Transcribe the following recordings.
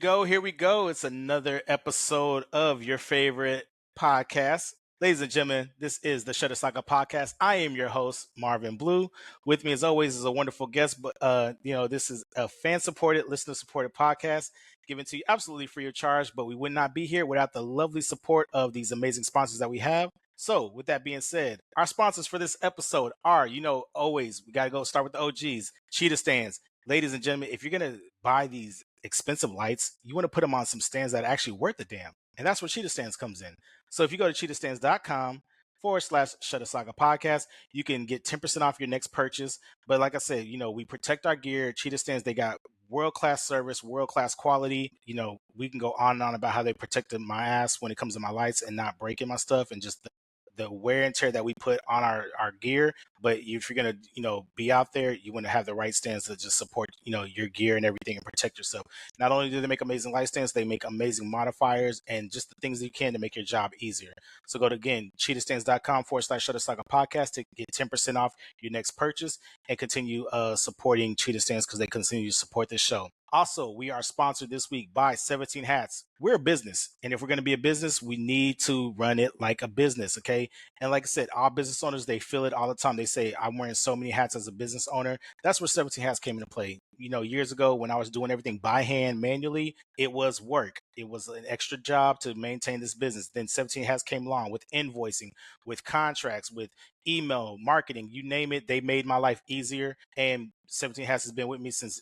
go. Here we go. It's another episode of your favorite podcast. Ladies and gentlemen, this is the Shutter Saga Podcast. I am your host, Marvin Blue. With me, as always, is a wonderful guest. But this is a fan-supported, listener-supported podcast given to you absolutely free of charge. But we would not be here without the lovely support of these amazing sponsors that we have. So, with that being said, our sponsors for this episode are, always we gotta go start with the OGs, Cheetah Stands. Ladies and gentlemen, if you're gonna buy these expensive lights, you want to put them on some stands that are actually worth the damn. And that's where Cheetah Stands comes in. So if you go to cheetahstands.com/Shutter Saga Podcast, you can get 10% off your next purchase. But like I said, we protect our gear. Cheetah Stands, they got world-class service, world-class quality. We can go on and on about how they protected my ass when it comes to my lights and not breaking my stuff and just the wear and tear that we put on our gear. But if you're gonna be out there, you want to have the right stands to just support your gear and everything and protect yourself. Not only do they make amazing light stands, they make amazing modifiers and just the things that you can to make your job easier. So go to, again, cheetahstands.com/Shutter Saga Podcast to get 10% off your next purchase and continue supporting Cheetah Stands because they continue to support this show. Also, we are sponsored this week by 17 Hats. We're a business, and if we're going to be a business, we need to run it like a business, okay? And like I said, all business owners, they feel it all the time. They say, I'm wearing so many hats as a business owner. That's where 17 Hats came into play. Years ago when I was doing everything by hand manually, it was work. It was an extra job to maintain this business. Then 17 Hats came along with invoicing, with contracts, with email, marketing, you name it. They made my life easier. And 17 Hats has been with me since,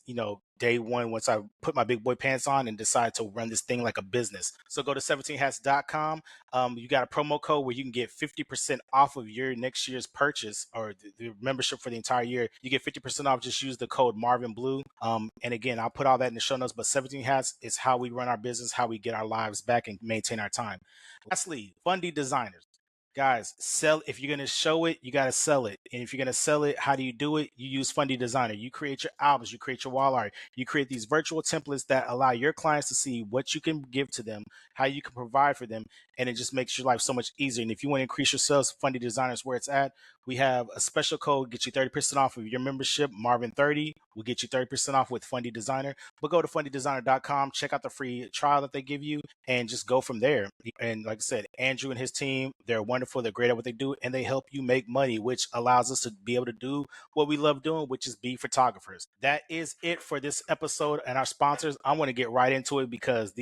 day one, once I put my big boy pants on and decided to run this thing like a business. So go to 17hats.com. You got a promo code where you can get 50% off of your next year's purchase or the membership for the entire year. You get 50% off. Just use the code Marvin Blue. And again, I'll put all that in the show notes, but 17 Hats is how we run our business, how we get our lives back and maintain our time. Lastly, Fundy Designers. Guys, if you're going to show it, you got to sell it. And if you're going to sell it, how do you do it? You use Fundy Designer. You create your albums, you create your wall art, you create these virtual templates that allow your clients to see what you can give to them, how you can provide for them, and it just makes your life so much easier. And if you want to increase your sales, Fundy Designer is where it's at. We have a special code, get you 30% off of your membership, Marvin30. We'll get you 30% off with Fundy Designer. But go to fundydesigner.com, check out the free trial that they give you, and just go from there. And like I said, Andrew and his team, they're wonderful. They're great at what they do, and they help you make money, which allows us to be able to do what we love doing, which is be photographers. That is it for this episode and our sponsors. I want to get right into it because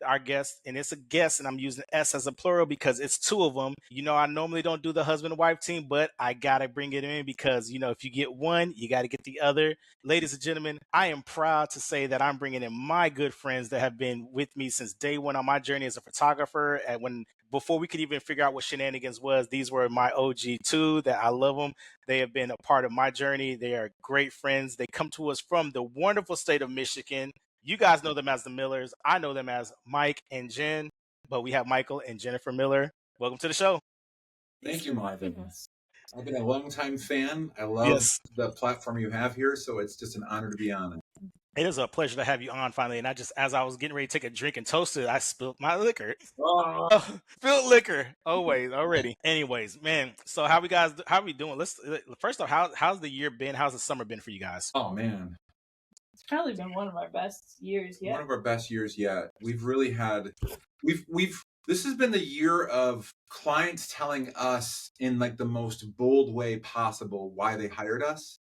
our guests, and it's a guest, and I'm using S as a plural because it's two of them. I normally don't do the husband and wife team, but I gotta bring it in because if you get one, you got to get the other. Ladies and gentlemen, I am proud to say that I'm bringing in my good friends that have been with me since day one on my journey as a photographer. And before we could even figure out what shenanigans was, these were my OG too, that I love them. They have been a part of my journey. They are great friends. They come to us from the wonderful state of Michigan. You guys know them as the Millers. I know them as Mike and Jen, but we have Michael and Jennifer Miller. Welcome to the show. Thank you, Marvin. I've been a longtime fan. I love the platform you have here, so it's just an honor to be on it. It is a pleasure to have you on finally. And as I was getting ready to take a drink and toast it, I spilled my liquor. Spilled liquor. Always, already. Anyways, man. So how are we doing? First off, how's the year been? How's the summer been for you guys? Oh man. It's probably been one of our best years yet. One of our best years yet. We've really had this has been the year of clients telling us in like the most bold way possible why they hired us.